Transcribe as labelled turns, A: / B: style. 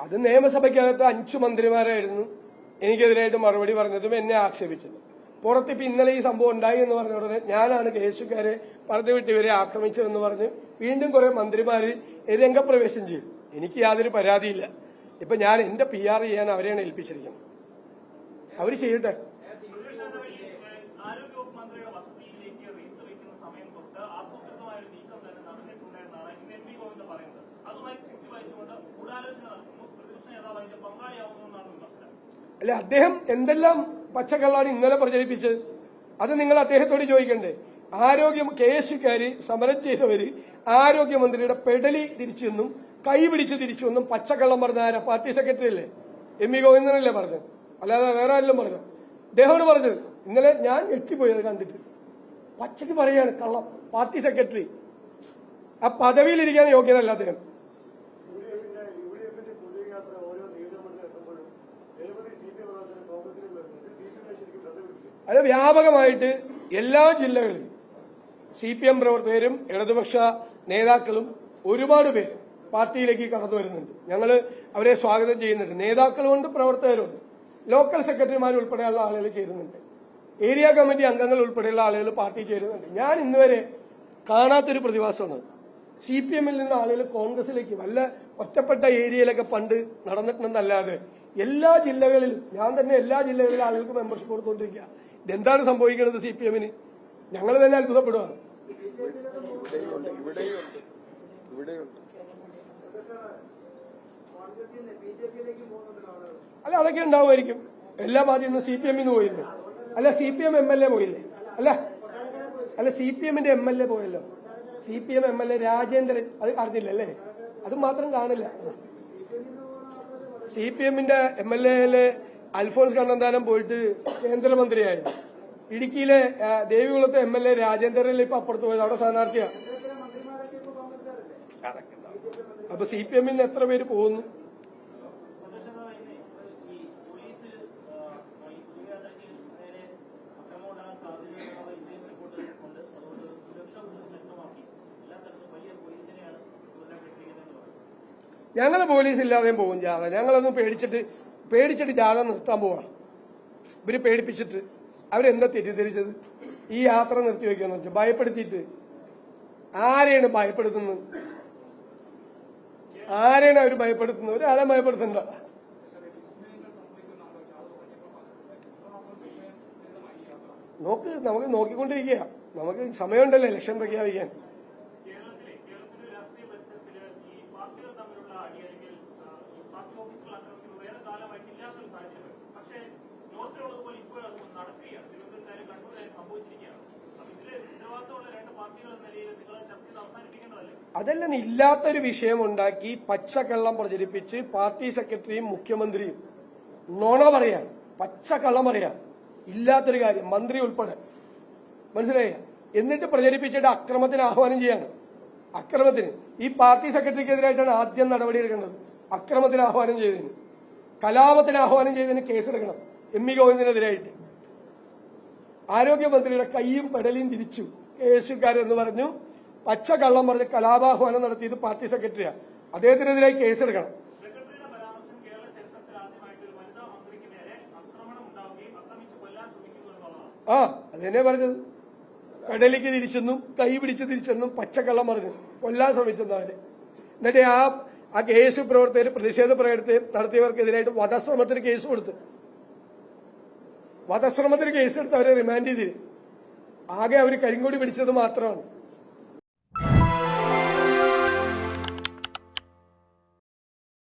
A: അത് നിയമസഭയ്ക്കകത്ത് 5 മന്ത്രിമാരായിരുന്നു എനിക്കെതിരായിട്ട് മറുപടി പറഞ്ഞതും എന്നെ ആക്ഷേപിച്ചത്. പുറത്തിപ്പോ ഇന്നലെ ഈ സംഭവം ഉണ്ടായി എന്ന് പറഞ്ഞ ഉടനെ ഞാനാണ് കേസുകാരെ പറഞ്ഞുവിട്ട് ഇവരെ ആക്രമിച്ചതെന്ന് പറഞ്ഞ് വീണ്ടും കുറെ മന്ത്രിമാര് രംഗപ്രവേശം ചെയ്തു. എനിക്ക് യാതൊരു പരാതിയില്ല. ഇപ്പൊ ഞാൻ എന്റെ PR ചെയ്യാൻ അവരെയാണ് ഏൽപ്പിച്ചിരിക്കുന്നത്. അവര് ചെയ്യട്ടെ. അല്ല, അദ്ദേഹം എന്തെല്ലാം പച്ചക്കള്ളാണ് ഇന്നലെ പ്രചരിപ്പിച്ചത്? അത് നിങ്ങൾ അദ്ദേഹത്തോട് ചോദിക്കണ്ടേ? കേസുകാര് സമരം ചെയ്തവര് ആരോഗ്യമന്ത്രിയുടെ പെടലി തിരിച്ചെന്നും കൈ പിടിച്ച് തിരിച്ചെന്നും പച്ചക്കള്ളം പറഞ്ഞ ആരാ? പാർട്ടി സെക്രട്ടറി അല്ലേ? എം.വി. ഗോവിന്ദനല്ലേ പറഞ്ഞത്? അല്ലാതെ വേറെ ആരെല്ലാം പറഞ്ഞു? അദ്ദേഹമാണ് പറഞ്ഞത്. ഇന്നലെ ഞാൻ എത്തിപ്പോയത് കണ്ടിട്ട്. പച്ചക്ക് പറയാണ് കള്ളം. പാർട്ടി സെക്രട്ടറി ആ പദവിയിലിരിക്കാൻ യോഗ്യതല്ല അദ്ദേഹം. അത് വ്യാപകമായിട്ട് എല്ലാ ജില്ലകളിലും CPM പ്രവർത്തകരും ഇടതുപക്ഷ നേതാക്കളും ഒരുപാട് പേര് പാർട്ടിയിലേക്ക് കടന്നു വരുന്നുണ്ട്. ഞങ്ങൾ അവരെ സ്വാഗതം ചെയ്യുന്നുണ്ട്. നേതാക്കളുമുണ്ട്, പ്രവർത്തകരുണ്ട്, ലോക്കൽ സെക്രട്ടറിമാർ ഉൾപ്പെടെയുള്ള ആളുകൾ ചേരുന്നുണ്ട്, ഏരിയ കമ്മിറ്റി അംഗങ്ങൾ ഉൾപ്പെടെയുള്ള ആളുകൾ പാർട്ടി ചേരുന്നുണ്ട്. ഞാൻ ഇന്നുവരെ കാണാത്തൊരു പ്രതിഭാസമാണ് CPM-ൽ നിന്ന് ആളുകൾ കോൺഗ്രസിലേക്ക് വല്ല ഒറ്റപ്പെട്ട ഏരിയയിലൊക്കെ പണ്ട് നടന്നിട്ടുണ്ടെന്നല്ലാതെ എല്ലാ ജില്ലകളിലും ഞാൻ തന്നെ എല്ലാ ജില്ലകളിലും ആളുകൾക്ക് മെമ്പർഷിപ്പ് കൊടുത്തുകൊണ്ടിരിക്കുക. ഇതെന്താണ് സംഭവിക്കുന്നത് CPM-ന്? ഞങ്ങൾ തന്നെ അത്ഭുതപ്പെടുകയാണ്. അല്ല, അതൊക്കെ ഉണ്ടാവുമായിരിക്കും. എല്ലാ പാർട്ടിയിൽ CPM-ന്ന് പോയില്ലേ? അല്ല, CPM MLA പോയില്ലേ? അല്ല CPM-ന്റെ MLA പോയല്ലോ. CPM MLA രാജേന്ദ്രൻ, അത് അറിഞ്ഞില്ലല്ലേ? അത് മാത്രം കാണില്ല. CPM-ന്റെ MLA അൽഫോൺസ് കണ്ണന്താനം പോയിട്ട് കേന്ദ്രമന്ത്രിയായി. ഇടുക്കിയിലെ ദേവികുളത്തെ MLA രാജേന്ദ്രനിൽ ഇപ്പൊ അപ്പുറത്ത് പോയത്, അവിടെ സ്ഥാനാർത്ഥിയാ. അപ്പൊ CPM-ന് എത്ര പേര് പോകുന്നു? ഞങ്ങൾ പോലീസ് ഇല്ലാതെയും പോകും ജാഥ. ഞങ്ങളൊന്നും പേടിച്ചിട്ട് ജാഥ നിർത്താൻ പോവാണ്. ഇവര് പേടിപ്പിച്ചിട്ട് അവരെന്താ തെറ്റിദ്ധരിച്ചത്? ഈ യാത്ര നിർത്തിവെക്കാന്ന് വെച്ചാൽ ഭയപ്പെടുത്തിയിട്ട്. ആരെയാണ് ഭയപ്പെടുത്തുന്നത്? ആരെയാണ് അവർ ഭയപ്പെടുത്തുന്നത്? ഒരാളെ ഭയപ്പെടുത്തണ്ട. നമുക്ക് നോക്കിക്കൊണ്ടിരിക്കുക. നമുക്ക് സമയമുണ്ടല്ലോ ഇലക്ഷൻ പ്രഖ്യാപിക്കാൻ. അതല്ല, ഇല്ലാത്തൊരു വിഷയം ഉണ്ടാക്കി പച്ചക്കള്ളം പ്രചരിപ്പിച്ച് പാർട്ടി സെക്രട്ടറിയും മുഖ്യമന്ത്രിയും നുണ പറയാൻ, പച്ചക്കള്ളം പറയാൻ, ഇല്ലാത്തൊരു കാര്യം മന്ത്രി ഉൾപ്പെടെ, മനസ്സിലായ? എന്നിട്ട് പ്രചരിപ്പിച്ചിട്ട് അക്രമത്തിന് ആഹ്വാനം ചെയ്യാണ്. അക്രമത്തിന് ഈ പാർട്ടി സെക്രട്ടറിക്കെതിരായിട്ടാണ് ആദ്യം നടപടിയെടുക്കേണ്ടത്. അക്രമത്തിന് ആഹ്വാനം ചെയ്തതിന്, കലാപത്തിന് ആഹ്വാനം ചെയ്തതിന് കേസെടുക്കണം. M.വി. ഗോവിന്ദനെതിരായിട്ട് ആരോഗ്യമന്ത്രിയുടെ കൈയും പെടലിയും തിരിച്ചു കേസുകാരെന്ന് പറഞ്ഞു. പച്ചക്കള്ളം പറഞ്ഞ് കലാപാഹ്വാനം നടത്തിയത് പാർട്ടി സെക്രട്ടറിയാണ്. അദ്ദേഹത്തിനെതിരായി കേസെടുക്കണം. അതെന്നെ പറഞ്ഞത്. പെടലിക്ക് തിരിച്ചെന്നും കൈ പിടിച്ച് തിരിച്ചെന്നും പച്ചക്കള്ളം പറഞ്ഞു കൊല്ലാൻ ശ്രമിച്ചെന്നവര്. എന്നിട്ട് ആ കേസ് പ്രവർത്തകർ പ്രതിഷേധ പ്രകടനം നടത്തിയവർക്കെതിരായിട്ട് വധശ്രമത്തിന് കേസ് കൊടുത്ത്, വധശ്രമത്തിന് കേസെടുത്ത് അവരെ റിമാൻഡ് ചെയ്ത് ആകെ അവർ കരിങ്കൊടി പിടിച്ചത് മാത്രമാണ്.